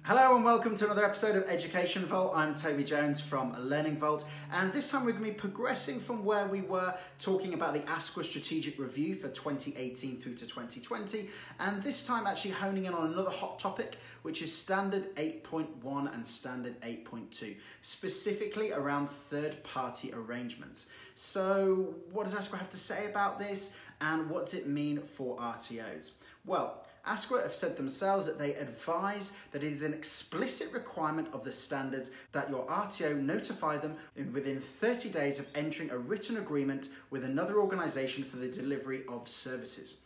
Hello and welcome to another episode of Education Vault. I'm Toby Jones from Learning Vault, and this time we're going to be progressing from where we were talking about the ASQA Strategic Review for 2018 through to 2020, and this time actually honing in on another hot topic, which is Standard 8.1 and Standard 8.2, specifically around third-party arrangements. So what does ASQA have to say about this, and what does it mean for RTOs? Well, ASQA have said themselves that they advise that it is an explicit requirement of the standards that your RTO notify them within 30 days of entering a written agreement with another organisation for the delivery of services.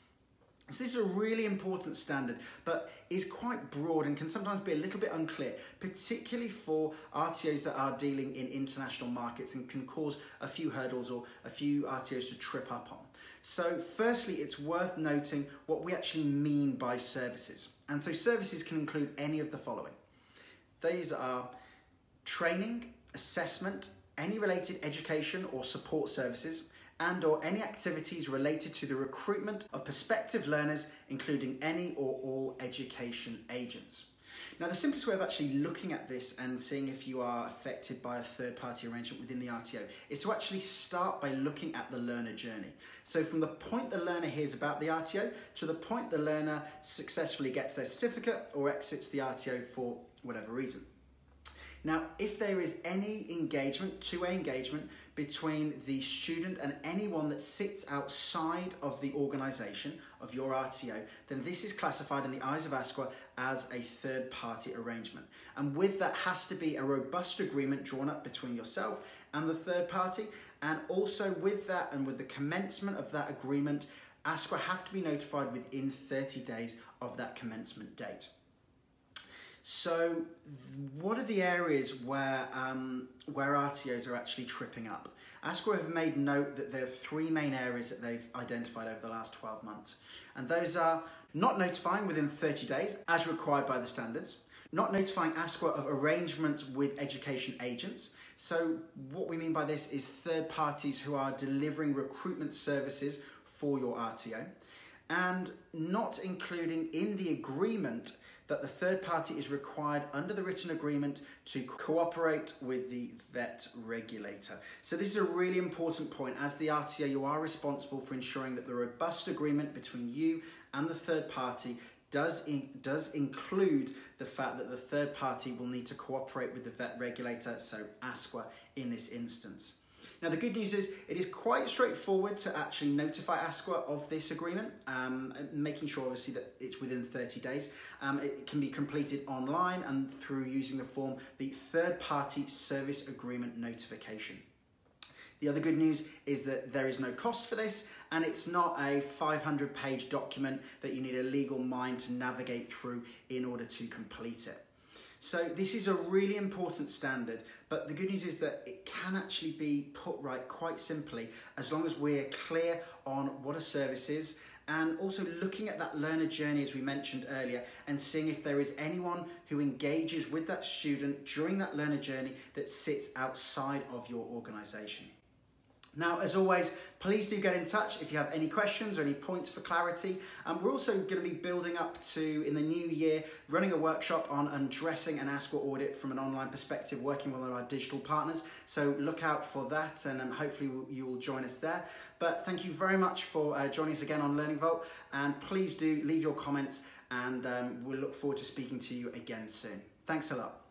So this is a really important standard, but is quite broad and can sometimes be a little bit unclear, particularly for RTOs that are dealing in international markets, and can cause a few hurdles or a few RTOs to trip up on. So firstly, it's worth noting what we actually mean by services. And so services can include any of the following. These are training, assessment, any related education or support services, and or any activities related to the recruitment of prospective learners, including any or all education agents. Now, the simplest way of actually looking at this and seeing if you are affected by a third-party arrangement within the RTO is to actually start by looking at the learner journey. So from the point the learner hears about the RTO to the point the learner successfully gets their certificate or exits the RTO for whatever reason. Now, if there is any engagement, two-way engagement between the student and anyone that sits outside of the organisation of your RTO, then this is classified in the eyes of ASQA as a third-party arrangement. And with that has to be a robust agreement drawn up between yourself and the third party. And also with that and with the commencement of that agreement, ASQA have to be notified within 30 days of that commencement date. So what are the areas where RTOs are actually tripping up? ASQA have made note that there are three main areas that they've identified over the last 12 months. And those are not notifying within 30 days as required by the standards, not notifying ASQA of arrangements with education agents. So what we mean by this is third parties who are delivering recruitment services for your RTO, and not including in the agreement that the third party is required under the written agreement to cooperate with the vet regulator. So this is a really important point. As the RTO, you are responsible for ensuring that the robust agreement between you and the third party does include the fact that the third party will need to cooperate with the vet regulator, so ASQA in this instance. Now, the good news is it is quite straightforward to actually notify ASQA of this agreement, making sure obviously that it's within 30 days. It can be completed online and through using the form, the Third Party Service Agreement Notification. The other good news is that there is no cost for this, and it's not a 500-page document that you need a legal mind to navigate through in order to complete it. So this is a really important standard, but the good news is that it can actually be put right quite simply as long as we're clear on what a service is, and also looking at that learner journey as we mentioned earlier and seeing if there is anyone who engages with that student during that learner journey that sits outside of your organisation. Now, as always, please do get in touch if you have any questions or any points for clarity. We're also going to be building up to, in the new year, running a workshop on undressing an ASQA audit from an online perspective, working with our digital partners. So look out for that, and hopefully you will join us there. But thank you very much for joining us again on Learning Vault, and please do leave your comments, and we'll look forward to speaking to you again soon. Thanks a lot.